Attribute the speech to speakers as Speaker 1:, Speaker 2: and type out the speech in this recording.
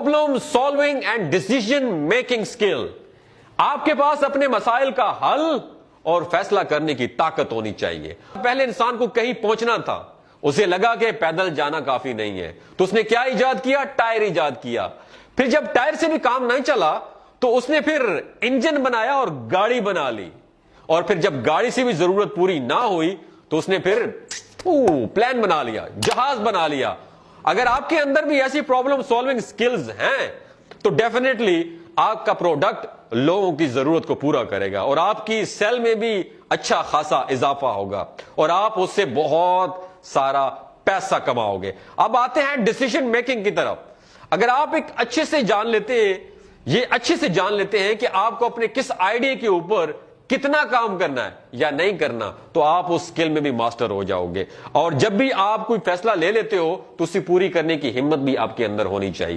Speaker 1: Problem solving and decision making skill. आपके पास अपने मसाइल का हल और फैसला करने की ताकत होनी चाहिए। पहले इंसान को कहीं पहुंचना था, उसे लगा कि पैदल जाना काफी नहीं है, तो उसने क्या इजाद किया? टायर इजाद किया। फिर जब टायर से भी काम नहीं चला तो उसने फिर इंजन बनाया और गाड़ी बना ली। और फिर जब गाड़ी से भी जरूरत पूरी ना हुई तो उसने फिर प्लान बना लिया, जहाज बना लिया। अगर आपके अंदर भी ऐसी प्रॉब्लम सॉल्विंग स्किल्स हैं तो डेफिनेटली आपका प्रोडक्ट लोगों की जरूरत को पूरा करेगा और आपकी सेल में भी अच्छा खासा इजाफा होगा और आप उससे बहुत सारा पैसा कमाओगे। अब आते हैं डिसीजन मेकिंग की तरफ। अगर आप एक अच्छे से जान लेते हैं कि आपको अपने किस आइडिया के ऊपर कितना काम करना है या नहीं करना, तो आप उस स्किल में भी मास्टर हो जाओगे। और जब भी आप कोई फैसला ले लेते हो तो उसे पूरी करने की हिम्मत भी आपके अंदर होनी चाहिए।